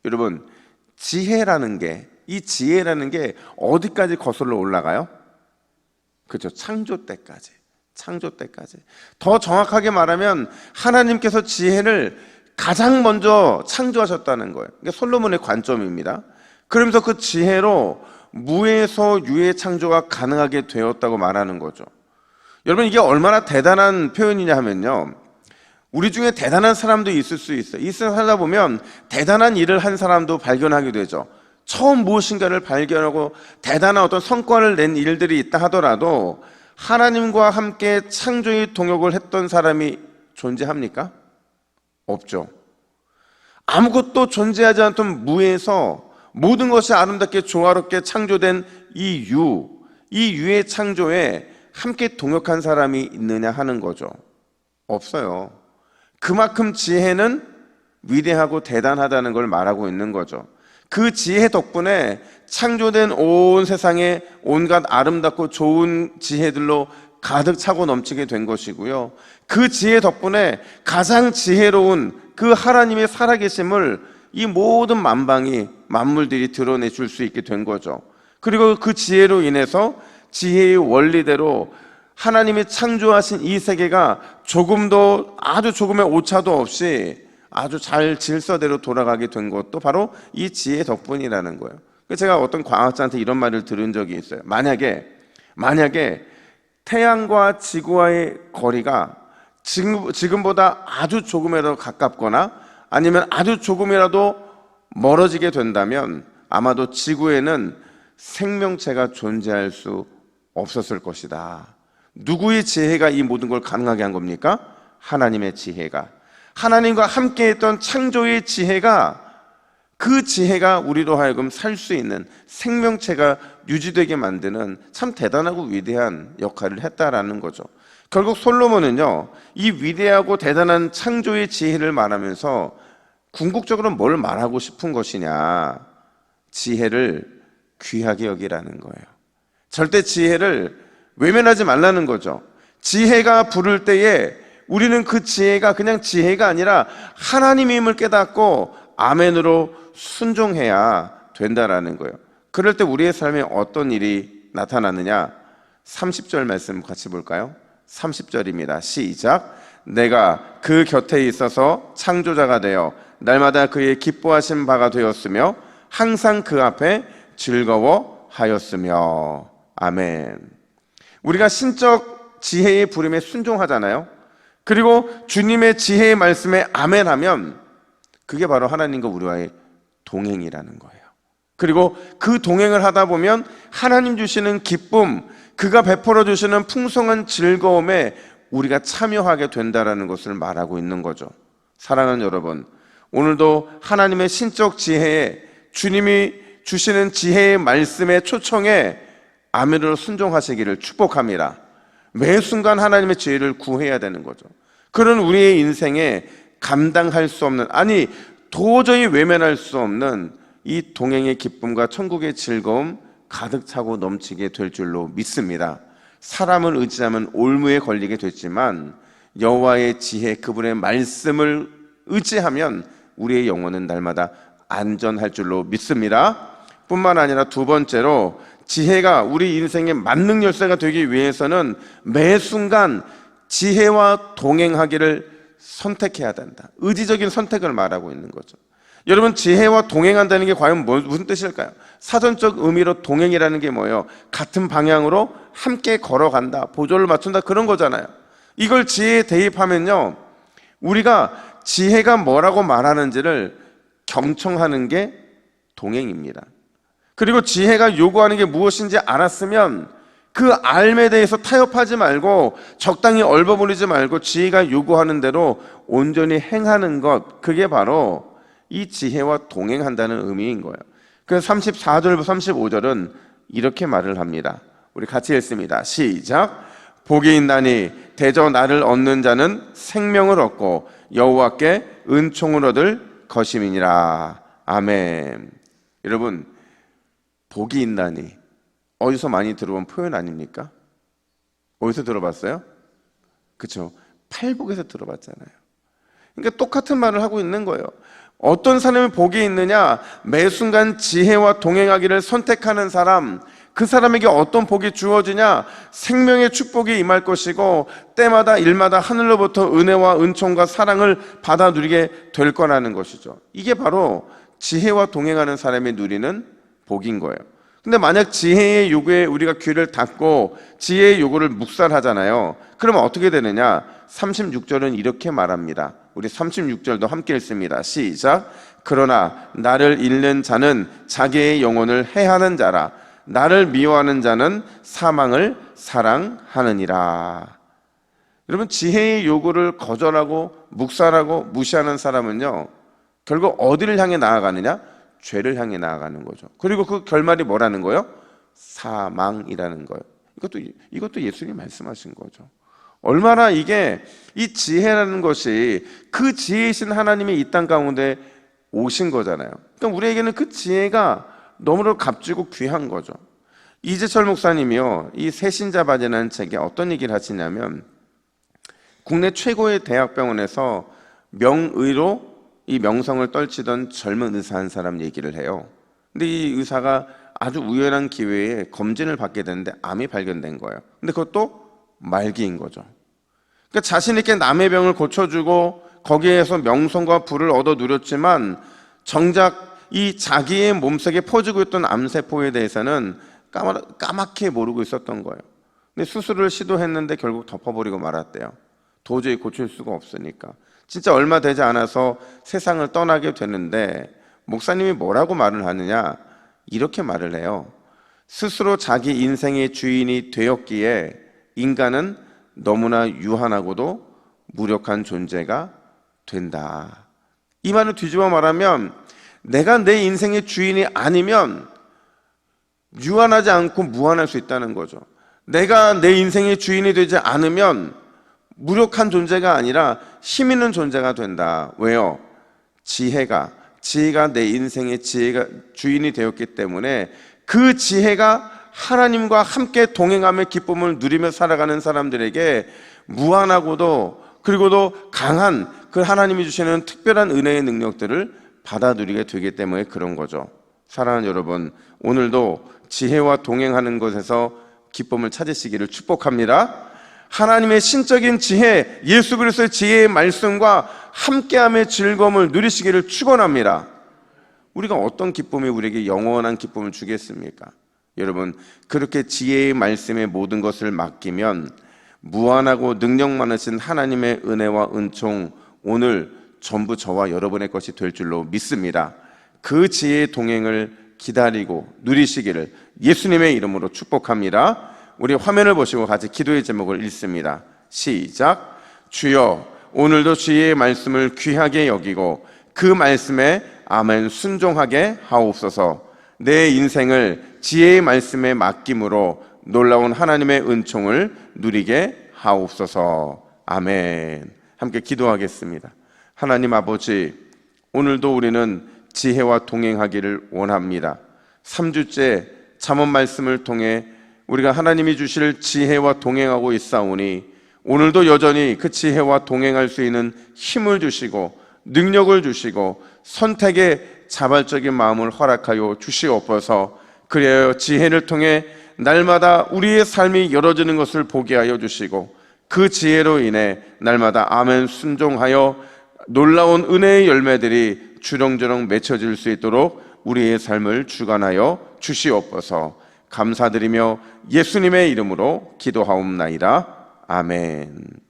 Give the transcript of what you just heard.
여러분, 지혜라는 게, 이 지혜라는 게 어디까지 거슬러 올라가요? 그렇죠. 창조 때까지. 창조 때까지. 더 정확하게 말하면 하나님께서 지혜를 가장 먼저 창조하셨다는 거예요. 이게 솔로몬의 관점입니다. 그러면서 그 지혜로 무에서 유의 창조가 가능하게 되었다고 말하는 거죠. 여러분, 이게 얼마나 대단한 표현이냐 하면요, 우리 중에 대단한 사람도 있을 수 있어요. 이 세상 살다 보면 대단한 일을 한 사람도 발견하게 되죠. 처음 무엇인가를 발견하고 대단한 어떤 성과를 낸 일들이 있다 하더라도 하나님과 함께 창조의 동역을 했던 사람이 존재합니까? 없죠. 아무것도 존재하지 않던 무에서 모든 것이 아름답게 조화롭게 창조된 이 유의 창조에 함께 동역한 사람이 있느냐 하는 거죠. 없어요. 그만큼 지혜는 위대하고 대단하다는 걸 말하고 있는 거죠. 그 지혜 덕분에 창조된 온 세상에 온갖 아름답고 좋은 지혜들로 가득 차고 넘치게 된 것이고요, 그 지혜 덕분에 가장 지혜로운 그 하나님의 살아계심을 이 모든 만방이 만물들이 드러내 줄 수 있게 된 거죠. 그리고 그 지혜로 인해서 지혜의 원리대로 하나님이 창조하신 이 세계가 조금도, 아주 조금의 오차도 없이 아주 잘 질서대로 돌아가게 된 것도 바로 이 지혜 덕분이라는 거예요. 제가 어떤 과학자한테 이런 말을 들은 적이 있어요. 만약에 태양과 지구와의 거리가 지금보다 아주 조금이라도 가깝거나 아니면 아주 조금이라도 멀어지게 된다면 아마도 지구에는 생명체가 존재할 수 없었을 것이다. 누구의 지혜가 이 모든 걸 가능하게 한 겁니까? 하나님의 지혜가, 하나님과 함께 했던 창조의 지혜가, 그 지혜가 우리로 하여금 살 수 있는 생명체가 유지되게 만드는 참 대단하고 위대한 역할을 했다라는 거죠. 결국 솔로몬은요, 이 위대하고 대단한 창조의 지혜를 말하면서 궁극적으로 뭘 말하고 싶은 것이냐, 지혜를 귀하게 여기라는 거예요. 절대 지혜를 외면하지 말라는 거죠. 지혜가 부를 때에 우리는 그 지혜가 그냥 지혜가 아니라 하나님임을 깨닫고 아멘으로 순종해야 된다라는 거예요. 그럴 때 우리의 삶에 어떤 일이 나타나느냐, 30절 말씀 같이 볼까요? 30절입니다. 시작. 내가 그 곁에 있어서 창조자가 되어 날마다 그의 기뻐하신 바가 되었으며 항상 그 앞에 즐거워하였으며. 아멘. 우리가 신적 지혜의 부름에 순종하잖아요. 그리고 주님의 지혜의 말씀에 아멘하면 그게 바로 하나님과 우리와의 동행이라는 거예요. 그리고 그 동행을 하다 보면 하나님 주시는 기쁨, 그가 베풀어 주시는 풍성한 즐거움에 우리가 참여하게 된다는 것을 말하고 있는 거죠. 사랑하는 여러분, 오늘도 하나님의 신적 지혜에, 주님이 주시는 지혜의 말씀의 초청에 아멘으로 순종하시기를 축복합니다. 매 순간 하나님의 지혜를 구해야 되는 거죠. 그런 우리의 인생에 감당할 수 없는, 아니 도저히 외면할 수 없는 이 동행의 기쁨과 천국의 즐거움 가득 차고 넘치게 될 줄로 믿습니다. 사람을 의지하면 올무에 걸리게 됐지만 여호와의 지혜, 그분의 말씀을 의지하면 우리의 영혼은 날마다 안전할 줄로 믿습니다. 뿐만 아니라 두 번째로, 지혜가 우리 인생의 만능 열쇠가 되기 위해서는 매 순간 지혜와 동행하기를 선택해야 된다. 의지적인 선택을 말하고 있는 거죠. 여러분, 지혜와 동행한다는 게 과연 무슨 뜻일까요? 사전적 의미로 동행이라는 게 뭐예요? 같은 방향으로 함께 걸어간다, 보조를 맞춘다, 그런 거잖아요. 이걸 지혜에 대입하면요, 우리가 지혜가 뭐라고 말하는지를 경청하는 게 동행입니다. 그리고 지혜가 요구하는 게 무엇인지 알았으면 그 알에 대해서 타협하지 말고 적당히 얼버무리지 말고 지혜가 요구하는 대로 온전히 행하는 것, 그게 바로 이 지혜와 동행한다는 의미인 거예요. 그래서 34절부터 35절은 이렇게 말을 합니다. 우리 같이 읽습니다. 시작. 복이 있나니 대저 나를 얻는 자는 생명을 얻고 여호와께 은총을 얻을 것임이니라. 아멘. 여러분, 복이 있나니 어디서 많이 들어본 표현 아닙니까? 어디서 들어봤어요? 그렇죠. 팔복에서 들어봤잖아요. 그러니까 똑같은 말을 하고 있는 거예요. 어떤 사람이 복이 있느냐? 매 순간 지혜와 동행하기를 선택하는 사람, 그 사람에게 어떤 복이 주어지냐? 생명의 축복이 임할 것이고 때마다 일마다 하늘로부터 은혜와 은총과 사랑을 받아 누리게 될 거라는 것이죠. 이게 바로 지혜와 동행하는 사람이 누리는 복인 거예요. 근데 만약 지혜의 요구에 우리가 귀를 닫고 지혜의 요구를 묵살하잖아요. 그러면 어떻게 되느냐? 36절은 이렇게 말합니다. 우리 36절도 함께 읽습니다. 시작. 그러나 나를 잃는 자는 자기의 영혼을 해하는 자라. 나를 미워하는 자는 사망을 사랑하느니라. 여러분, 지혜의 요구를 거절하고 묵살하고 무시하는 사람은요, 결국 어디를 향해 나아가느냐? 죄를 향해 나아가는 거죠. 그리고 그 결말이 뭐라는 거예요? 사망이라는 거예요. 이것도 예수님이 말씀하신 거죠. 얼마나 이게, 이 지혜라는 것이 그 지혜이신 하나님이 이 땅 가운데 오신 거잖아요. 그러니까 우리에게는 그 지혜가 너무나 값지고 귀한 거죠. 이재철 목사님이요, 이 새신자반이라는 책에 어떤 얘기를 하시냐면, 국내 최고의 대학병원에서 명의로 이 명성을 떨치던 젊은 의사 한 사람 얘기를 해요. 근데 이 의사가 아주 우연한 기회에 검진을 받게 되는데 암이 발견된 거예요. 근데 그것도 말기인 거죠. 그러니까 자신 있게 남의 병을 고쳐주고 거기에서 명성과 부를 얻어 누렸지만 정작 이 자기의 몸속에 퍼지고 있던 암세포에 대해서는 까맣게 모르고 있었던 거예요. 근데 수술을 시도했는데 결국 덮어버리고 말았대요. 도저히 고칠 수가 없으니까. 진짜 얼마 되지 않아서 세상을 떠나게 되는데 목사님이 뭐라고 말을 하느냐? 이렇게 말을 해요. 스스로 자기 인생의 주인이 되었기에 인간은 너무나 유한하고도 무력한 존재가 된다. 이 말을 뒤집어 말하면 내가 내 인생의 주인이 아니면 유한하지 않고 무한할 수 있다는 거죠. 내가 내 인생의 주인이 되지 않으면 무력한 존재가 아니라 힘 있는 존재가 된다. 왜요? 지혜가 내 인생의 주인이 되었기 때문에 그 지혜가 하나님과 함께 동행함의 기쁨을 누리며 살아가는 사람들에게 무한하고도 그리고도 강한 그 하나님이 주시는 특별한 은혜의 능력들을 받아 누리게 되기 때문에 그런 거죠. 사랑하는 여러분, 오늘도 지혜와 동행하는 것에서 기쁨을 찾으시기를 축복합니다. 하나님의 신적인 지혜, 예수 그리스도의 지혜의 말씀과 함께함의 즐거움을 누리시기를 축원합니다. 우리가 어떤 기쁨이 우리에게 영원한 기쁨을 주겠습니까? 여러분, 그렇게 지혜의 말씀에 모든 것을 맡기면 무한하고 능력 많으신 하나님의 은혜와 은총 오늘 전부 저와 여러분의 것이 될 줄로 믿습니다. 그 지혜의 동행을 기다리고 누리시기를 예수님의 이름으로 축복합니다. 우리 화면을 보시고 같이 기도의 제목을 읽습니다. 시작. 주여, 오늘도 주의 말씀을 귀하게 여기고 그 말씀에 아멘 순종하게 하옵소서. 내 인생을 지혜의 말씀에 맡김으로 놀라운 하나님의 은총을 누리게 하옵소서. 아멘. 함께 기도하겠습니다. 하나님 아버지, 오늘도 우리는 지혜와 동행하기를 원합니다. 3주째 잠언 말씀을 통해 우리가 하나님이 주실 지혜와 동행하고 있사오니 오늘도 여전히 그 지혜와 동행할 수 있는 힘을 주시고 능력을 주시고 선택의 자발적인 마음을 허락하여 주시옵소서. 그리하여 지혜를 통해 날마다 우리의 삶이 열어지는 것을 보게 하여 주시고 그 지혜로 인해 날마다 아멘 순종하여 놀라운 은혜의 열매들이 주렁주렁 맺혀질 수 있도록 우리의 삶을 주관하여 주시옵소서. 감사드리며 예수님의 이름으로 기도하옵나이다. 아멘.